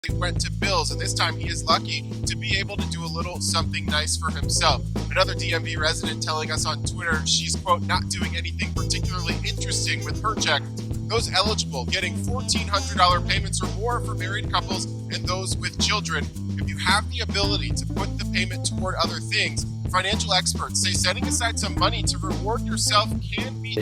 went to bills, and this time he is lucky to be able to do a little something nice for himself. Another DMV resident telling us on Twitter she's, quote, not doing anything particularly interesting with her check. Those eligible getting $1,400 payments or more for married couples and those with children. If you have the ability to put the payment toward other things, financial experts say setting aside some money to reward yourself can be...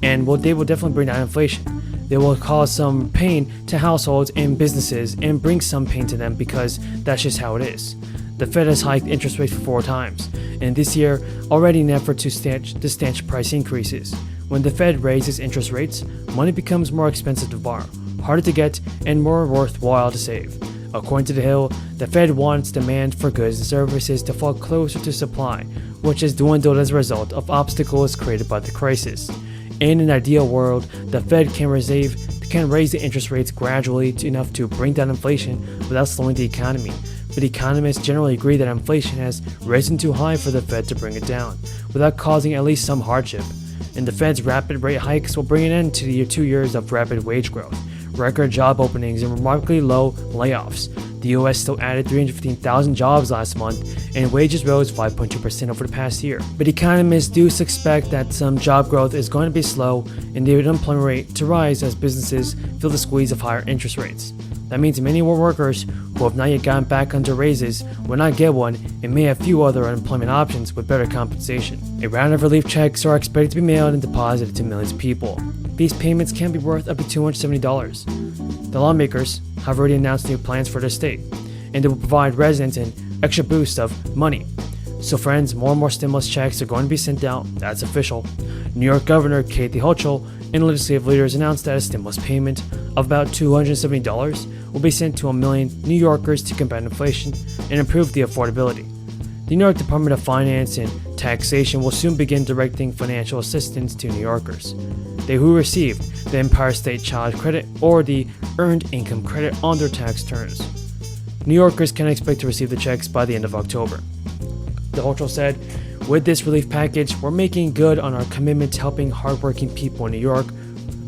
And they will definitely bring down inflation. They will cause some pain to households and businesses and bring some pain to them because that's just how it is. The Fed has hiked interest rates 4 times, and this year already in an effort to stanch price increases. When the Fed raises interest rates, money becomes more expensive to borrow, harder to get, and more worthwhile to save. According to The Hill, the Fed wants demand for goods and services to fall closer to supply, which has dwindled as a result of obstacles created by the crisis. In an ideal world, the Fed can raise the interest rates gradually enough to bring down inflation without slowing the economy. But economists generally agree that inflation has risen too high for the Fed to bring it down, without causing at least some hardship. And the Fed's rapid rate hikes will bring an end to the 2 years of rapid wage growth, record job openings, and remarkably low layoffs. The U.S. still added 315,000 jobs last month, and wages rose 5.2% over the past year. But economists do suspect that some job growth is going to be slow and the unemployment rate to rise as businesses feel the squeeze of higher interest rates. That means many more workers who have not yet gotten back under raises will not get one and may have few other unemployment options with better compensation. A round of relief checks are expected to be mailed and deposited to millions of people. These payments can be worth up to $270. The lawmakers have already announced new plans for their state, and they will provide residents an extra boost of money. So friends, more and more stimulus checks are going to be sent out. That's official. New York Governor Kathy Hochul and legislative leaders announced that a stimulus payment of about $270 will be sent to 1 million New Yorkers to combat inflation and improve the affordability. The New York Department of Finance and Taxation will soon begin directing financial assistance to New Yorkers. They who received the Empire State Child Credit or the Earned Income Credit on their tax returns. New Yorkers can expect to receive the checks by the end of October. The Hochul said, with this relief package, we're making good on our commitment to helping hardworking people in New York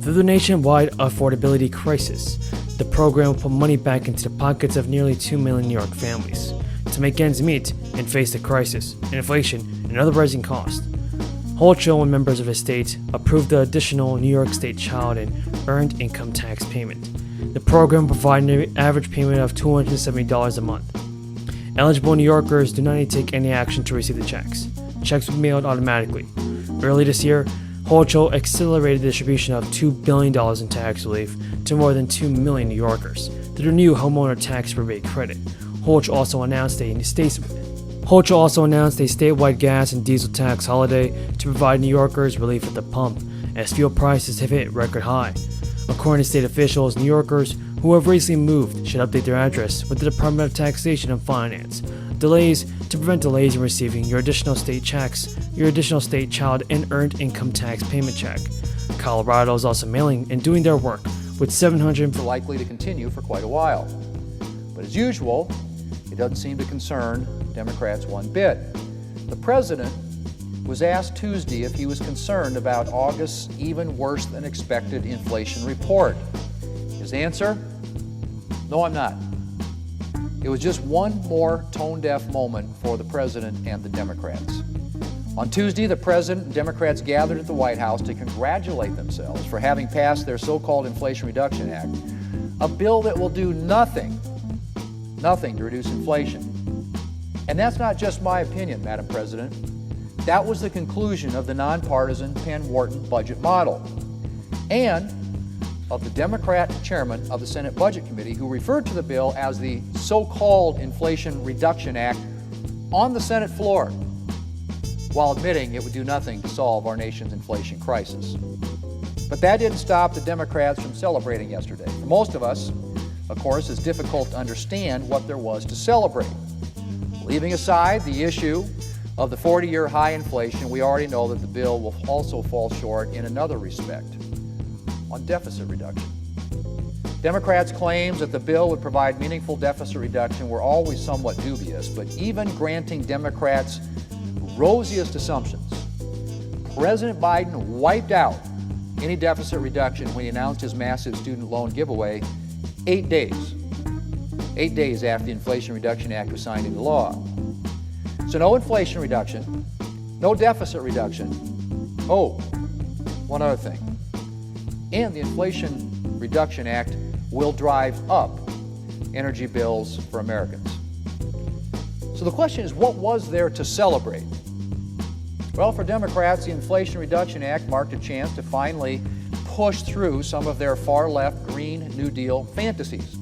through the nationwide affordability crisis. The program will put money back into the pockets of nearly 2 million New York families to make ends meet and face the crisis, inflation, and other rising costs. Hochul and members of his state approved the additional New York State Child and Earned Income Tax payment. The program provided an average payment of $270 a month. Eligible New Yorkers do not need to take any action to receive the checks. Checks will be mailed automatically. Early this year, Hochul accelerated the distribution of $2 billion in tax relief to more than 2 million New Yorkers through the new homeowner tax rebate credit. Hochul also announced a statewide gas and diesel tax holiday to provide New Yorkers relief at the pump as fuel prices have hit record high. According to state officials, New Yorkers who have recently moved should update their address with the Department of Taxation and Finance. To prevent delays in receiving your additional state checks, your additional state child and earned income tax payment check. Colorado is also mailing and doing their work with 700 likely to continue for quite a while. But as usual, it doesn't seem to concern Democrats one bit. The president was asked Tuesday if he was concerned about August's even worse than expected inflation report. His answer? No, I'm not. It was just one more tone-deaf moment for the president and the Democrats. On Tuesday, the president and Democrats gathered at the White House to congratulate themselves for having passed their so-called Inflation Reduction Act, a bill that will do nothing to reduce inflation. And that's not just my opinion, Madam President. That was the conclusion of the nonpartisan Penn-Wharton budget model, and of the Democrat chairman of the Senate Budget Committee, who referred to the bill as the so-called Inflation Reduction Act on the Senate floor, while admitting it would do nothing to solve our nation's inflation crisis. But that didn't stop the Democrats from celebrating yesterday. For most of us, of course, it's difficult to understand what there was to celebrate. Leaving aside the issue of the 40-year high inflation, we already know that the bill will also fall short in another respect, on deficit reduction. Democrats' claims that the bill would provide meaningful deficit reduction were always somewhat dubious, but even granting Democrats' rosiest assumptions, President Biden wiped out any deficit reduction when he announced his massive student loan giveaway 8 days 8 days after the Inflation Reduction Act was signed into law. So no inflation reduction, no deficit reduction. Oh, one other thing. And the Inflation Reduction Act will drive up energy bills for Americans. So the question is, what was there to celebrate? Well, for Democrats, the Inflation Reduction Act marked a chance to finally push through some of their far-left Green New Deal fantasies.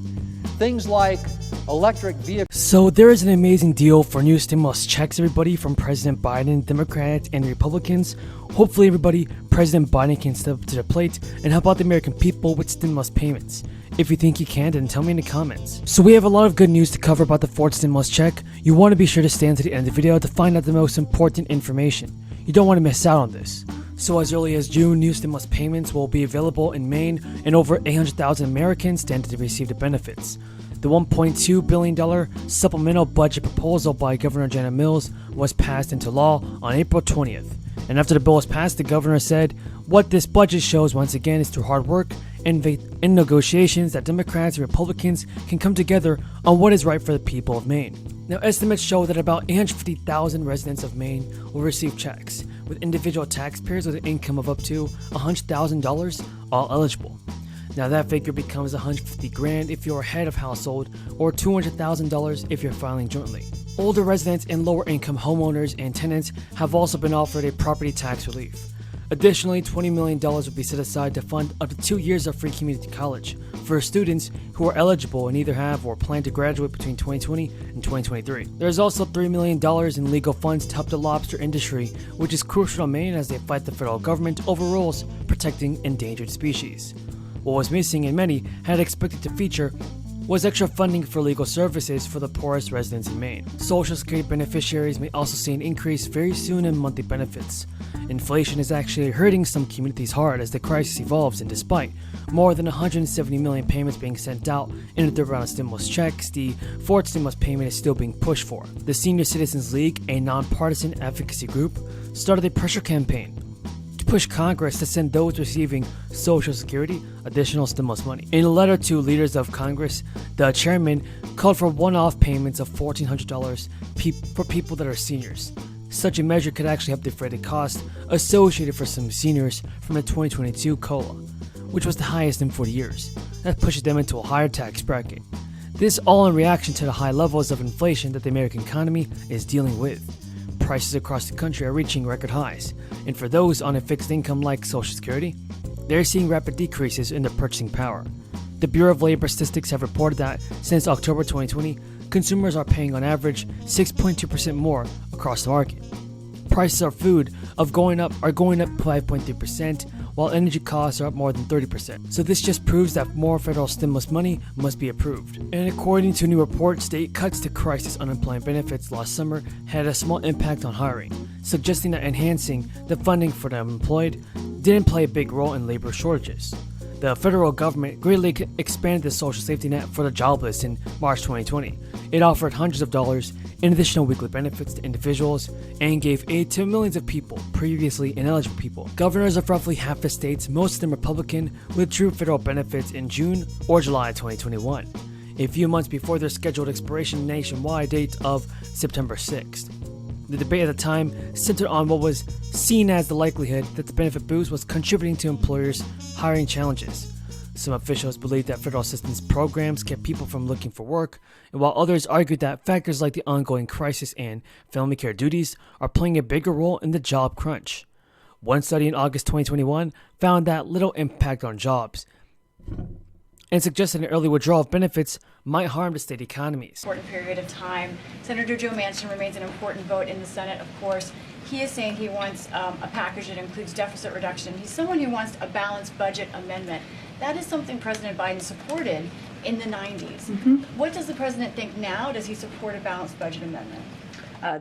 Things like electric vehicles. So there is an amazing deal for new stimulus checks, everybody, from President Biden, Democrats, and Republicans. Hopefully, everybody, President Biden can step up to the plate and help out the American people with stimulus payments. If you think you can, then tell me in the comments. So we have a lot of good news to cover about the fourth stimulus check. You want to be sure to stay until the end of the video to find out the most important information. You don't want to miss out on this. So as early as June, new stimulus payments will be available in Maine, and over 800,000 Americans stand to receive the benefits. The $1.2 billion supplemental budget proposal by Governor Janet Mills was passed into law on April 20th. And after the bill was passed, the governor said, "What this budget shows once again is through hard work and negotiations that Democrats and Republicans can come together on what is right for the people of Maine." Now, estimates show that about 850,000 residents of Maine will receive checks, with individual taxpayers with an income of up to $100,000 all eligible. Now that figure becomes $150,000 if you're a head of household, or $200,000 if you're filing jointly. Older residents and lower income homeowners and tenants have also been offered a property tax relief. Additionally, $20 million will be set aside to fund up to 2 years of free community college for students who are eligible and either have or plan to graduate between 2020 and 2023. There's also $3 million in legal funds to help the lobster industry, which is crucial to Maine as they fight the federal government over rules protecting endangered species. What was missing and many had expected to feature was extra funding for legal services for the poorest residents in Maine. Social Security beneficiaries may also see an increase very soon in monthly benefits. Inflation is actually hurting some communities hard as the crisis evolves, and despite more than 170 million payments being sent out in the third round of stimulus checks, the fourth stimulus payment is still being pushed for. The Senior Citizens League, a nonpartisan advocacy group, started a pressure campaign to push Congress to send those receiving Social Security additional stimulus money. In a letter to leaders of Congress, the chairman called for one-off payments of $1,400 for people that are seniors. Such a measure could actually help defray the cost associated for some seniors from the 2022 COLA, which was the highest in 40 years. That pushes them into a higher tax bracket. This all in reaction to the high levels of inflation that the American economy is dealing with. Prices across the country are reaching record highs, and for those on a fixed income like Social Security, they're seeing rapid decreases in their purchasing power. The Bureau of Labor Statistics have reported that since October 2020, consumers are paying on average 6.2% more across the market. Prices of food are going up 5.3%, while energy costs are up more than 30%. So this just proves that more federal stimulus money must be approved. And according to a new report, state cuts to crisis unemployment benefits last summer had a small impact on hiring, suggesting that enhancing the funding for the unemployed didn't play a big role in labor shortages. The federal government greatly expanded the social safety net for the jobless in March 2020. It offered hundreds of dollars in additional weekly benefits to individuals and gave aid to millions of people, previously ineligible people. Governors of roughly half the states, most of them Republican, withdrew federal benefits in June or July 2021, a few months before their scheduled expiration nationwide date of September 6th. The debate at the time centered on what was seen as the likelihood that the benefit boost was contributing to employers' hiring challenges. Some officials believed that federal assistance programs kept people from looking for work, and while others argued that factors like the ongoing crisis and family care duties are playing a bigger role in the job crunch. One study in August 2021 found that little impact on jobs and suggested an early withdrawal of benefits might harm the state economies. Important period of time. Senator Joe Manchin remains an important vote in the Senate, of course. He is saying he wants a package that includes deficit reduction. He's someone who wants a balanced budget amendment. That is something President Biden supported in the 90s. What does the president think now? Does he support a balanced budget amendment?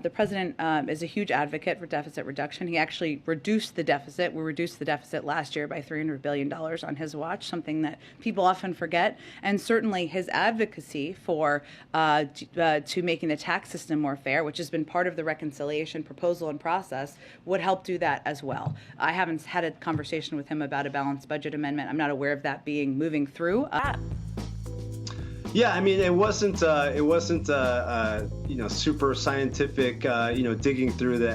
The president is a huge advocate for deficit reduction. He actually reduced the deficit. We reduced the deficit last year by $300 billion on his watch, something that people often forget. And certainly his advocacy for to making the tax system more fair, which has been part of the reconciliation proposal and process, would help do that as well. I haven't had a conversation with him about a balanced budget amendment. I'm not aware of that moving through. Yeah, I mean, it wasn't super scientific, digging through the,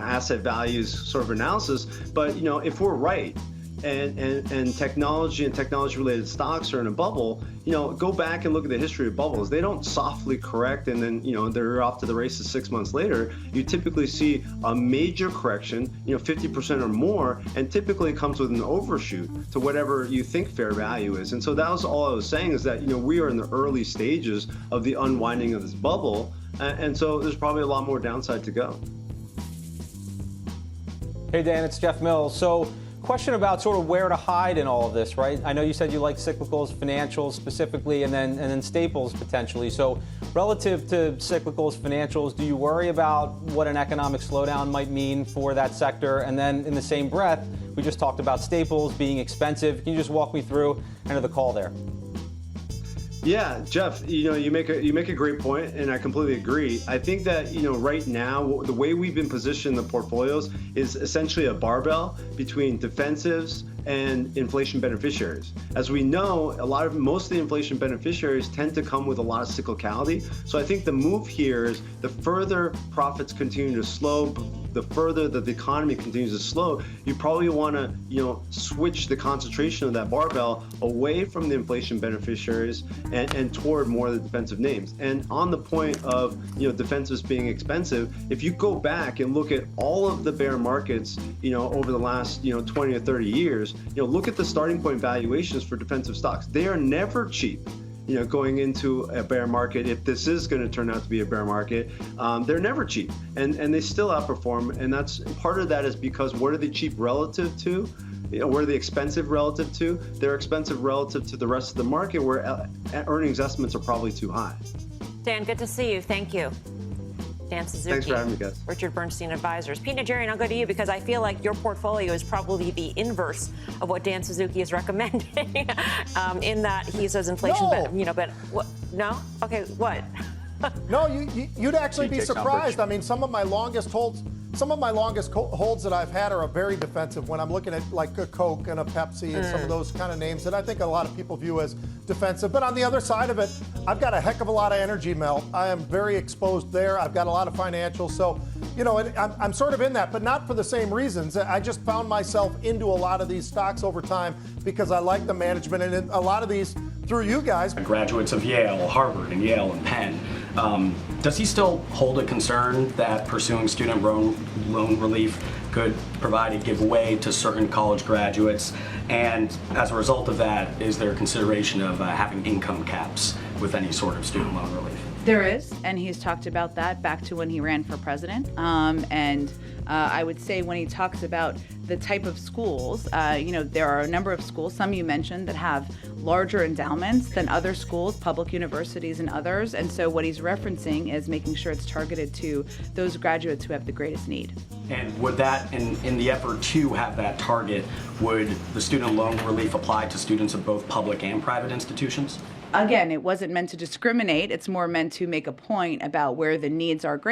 asset values sort of analysis. But, if we're right, and technology and technology-related stocks are in a bubble, go back and look at the history of bubbles. They don't softly correct and then, they're off to the races 6 months later. You typically see a major correction, 50% or more, and typically it comes with an overshoot to whatever you think fair value is. And so that was all I was saying, is that, we are in the early stages of the unwinding of this bubble. And so there's probably a lot more downside to go. Hey, Dan, it's Jeff Mills. So, question about sort of where to hide in all of this, right? I know you said you like cyclicals, financials specifically, and then staples potentially. So relative to cyclicals, financials, do you worry about what an economic slowdown might mean for that sector? And then in the same breath, we just talked about staples being expensive. Can you just walk me through kind of the call there? Yeah, Jeff, you make a great point, and I completely agree. I think that, right now, the way we've been positioned in the portfolios is essentially a barbell between defensives and inflation beneficiaries. As we know, most of the inflation beneficiaries tend to come with a lot of cyclicality. So I think the move here is the further profits continue to slow, the further that the economy continues to slow, you probably want to, switch the concentration of that barbell away from the inflation beneficiaries and toward more of the defensive names. And on the point of, defensives being expensive, if you go back and look at all of the bear markets, over the last, 20 or 30 years, look at the starting point valuations for defensive stocks. They are never cheap. Going into a bear market, if this is going to turn out to be a bear market, they're never cheap, and they still outperform. And that's part of that is because what are they cheap relative to? What are they expensive relative to? They're expensive relative to the rest of the market, where earnings estimates are probably too high. Dan, good to see you. Thank you. Dan Suzuki. Thanks for having me, guys. Richard Bernstein Advisors. Pete Najarian, I'll go to you because I feel like your portfolio is probably the inverse of what Dan Suzuki is recommending. In that he says inflation, No. But what? No? Okay, what? No, you'd actually be surprised. I mean, some of my longest holds that I've had are very defensive. When I'm looking at like a Coke and a Pepsi and some of those kind of names that I think a lot of people view as defensive. But on the other side of it, I've got a heck of a lot of energy, Mel. I am very exposed there. I've got a lot of financials. So, I'm sort of in that, but not for the same reasons. I just found myself into a lot of these stocks over time because I like the management, and a lot of these through you guys. Graduates of Yale, Harvard, and Yale and Penn. Does he still hold a concern that pursuing student loan relief could provide a giveaway to certain college graduates? And as a result of that, is there consideration of having income caps with any sort of student loan relief? There is, and he's talked about that back to when he ran for president. I would say when he talks about the type of schools, there are a number of schools, some you mentioned, that have larger endowments than other schools, public universities and others. And so what he's referencing is making sure it's targeted to those graduates who have the greatest need. And would that, in the effort to have that target, would the student loan relief apply to students of both public and private institutions? Again, it wasn't meant to discriminate. It's more meant to make a point about where the needs are great.